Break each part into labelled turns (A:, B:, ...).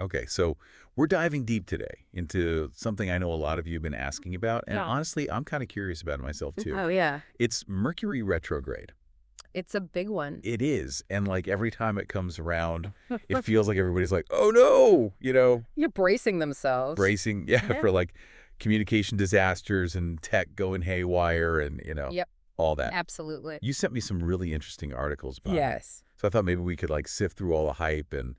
A: Okay, so we're diving deep today into something I know a lot of you have been asking about, and
B: Yeah.
A: honestly, I'm kind of curious about it myself too.
B: Oh, yeah.
A: It's Mercury retrograde.
B: It's a big one.
A: It is, and like every time it comes around, it feels like everybody's like, "Oh no,"
B: You're bracing themselves.
A: bracing, yeah,
B: Yeah.
A: for like communication disasters and tech going haywire and,
B: Yep,
A: all that.
B: absolutely.
A: You sent me some really interesting articles about it.
B: Yes.
A: So I thought maybe we could like sift through all the hype and,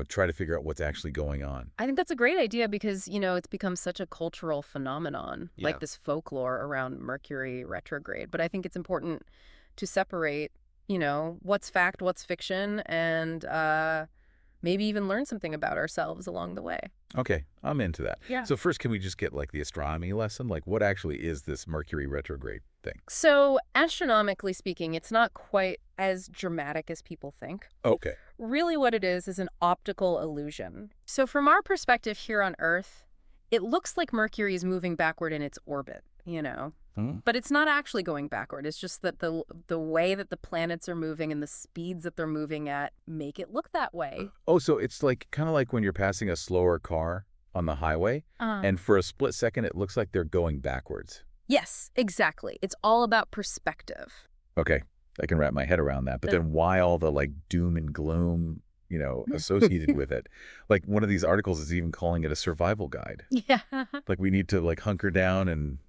A: try to figure out what's actually going on.
B: I think that's a great idea because, it's become such a cultural phenomenon,
A: Yeah.
B: like this folklore around Mercury retrograde. But I think it's important to separate, what's fact, what's fiction, and maybe even learn something about ourselves along the way.
A: Okay, I'm into that.
B: Yeah.
A: So first, can we just get like the astronomy lesson? Like what actually is this Mercury retrograde thing?
B: So, astronomically speaking, it's not quite as dramatic as people think.
A: Okay.
B: Really what it is an optical illusion. So from our perspective here on Earth, it looks like Mercury is moving backward in its orbit.
A: Hmm.
B: But it's not actually going backward. It's just that the way that the planets are moving and the speeds that they're moving at make it look that way.
A: Oh, so it's like kind of like when you're passing a slower car on the highway, and for a split second, it looks like they're going backwards.
B: Yes, exactly. It's all about perspective.
A: Okay, I can wrap my head around that. But then why all the like doom and gloom, associated with it? Like one of these articles is even calling it a survival guide.
B: Yeah.
A: Like we need to like hunker down and.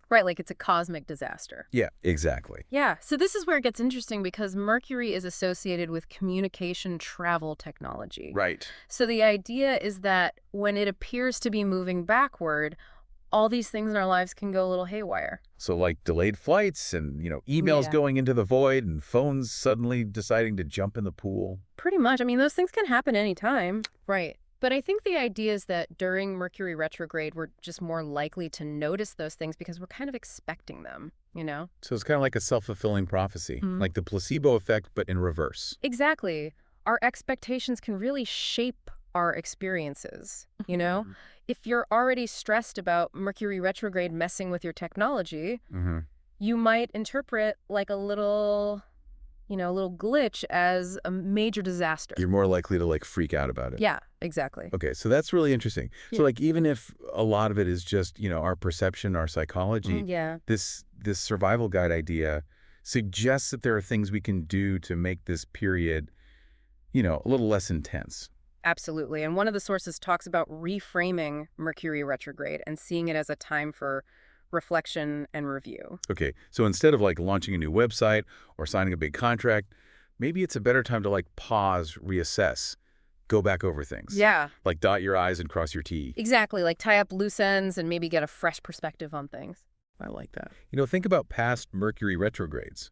B: Right, like it's a cosmic disaster.
A: Yeah, exactly.
B: Yeah, so this is where it gets interesting because Mercury is associated with communication travel technology.
A: Right.
B: So the idea is that when it appears to be moving backward, all these things in our lives can go a little haywire.
A: So like delayed flights and, emails
B: Yeah.
A: going into the void and phones suddenly deciding to jump in the pool.
B: Pretty much. I mean, those things can happen anytime. Right. But I think the idea is that during Mercury retrograde, we're just more likely to notice those things because we're kind of expecting them.
A: So it's kind of like a self-fulfilling prophecy,
B: Mhm.
A: like the placebo effect, but in reverse.
B: Exactly. Our expectations can really shape our experiences. If you're already stressed about Mercury retrograde messing with your technology,
A: Mm-hmm.
B: you might interpret like a little glitch as a major disaster.
A: You're more likely to like freak out about it.
B: Yeah, exactly.
A: Okay, so that's really interesting.
B: Yeah.
A: So like even if a lot of it is just, our perception, our psychology,
B: Yeah.
A: this survival guide idea suggests that there are things we can do to make this period, a little less intense.
B: Absolutely. And one of the sources talks about reframing Mercury retrograde and seeing it as a time for reflection and review.
A: Okay, so instead of like launching a new website or signing a big contract, maybe it's a better time to like pause, reassess, go back over things.
B: Yeah,
A: Like dot your I's and cross your T.
B: exactly. Like tie up loose ends and maybe get a fresh perspective on things.
A: I like that. Think about past Mercury retrogrades.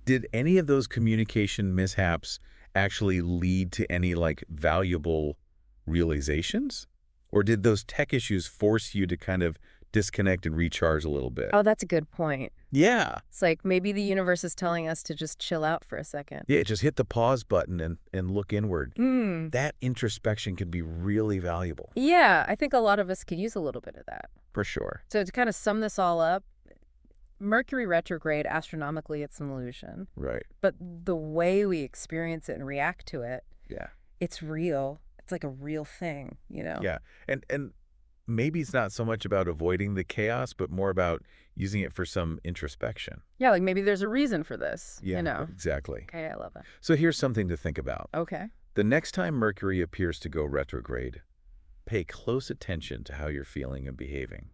A: Did any of those communication mishaps actually lead to any like valuable realizations? Or did those tech issues force you to kind of disconnect and recharge a little bit?
B: Oh, that's a good point.
A: Yeah.
B: It's like maybe the universe is telling us to just chill out for a second.
A: Yeah, just hit the pause button and look inward.
B: Mm.
A: That introspection can be really valuable.
B: Yeah, I think a lot of us could use a little bit of that.
A: For sure.
B: So to kind of sum this all up, Mercury retrograde, astronomically, it's an illusion.
A: Right.
B: But the way we experience it and react to it,
A: Yeah.
B: it's real. It's like a real thing.
A: Yeah. And maybe it's not so much about avoiding the chaos, but more about using it for some introspection.
B: Yeah, like maybe there's a reason for this,
A: Yeah, exactly.
B: Okay, I love that.
A: So here's something to think about.
B: Okay.
A: The next time Mercury appears to go retrograde, pay close attention to how you're feeling and behaving.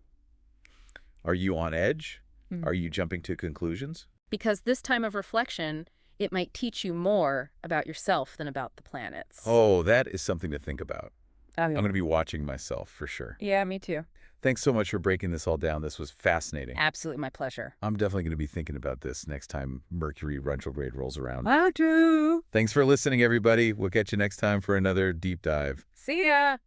A: Are you on edge?
B: Mhm.
A: Are you jumping to conclusions?
B: Because this time of reflection, it might teach you more about yourself than about the planets.
A: Oh, that is something to think about.
B: Oh,
A: I'm going to be watching myself for sure.
B: yeah, me too.
A: Thanks so much for breaking this all down. This was fascinating.
B: Absolutely my pleasure.
A: I'm definitely going to be thinking about this next time Mercury retrograde rolls around.
B: I do.
A: Thanks for listening, everybody. We'll catch you next time for another deep dive.
B: See ya.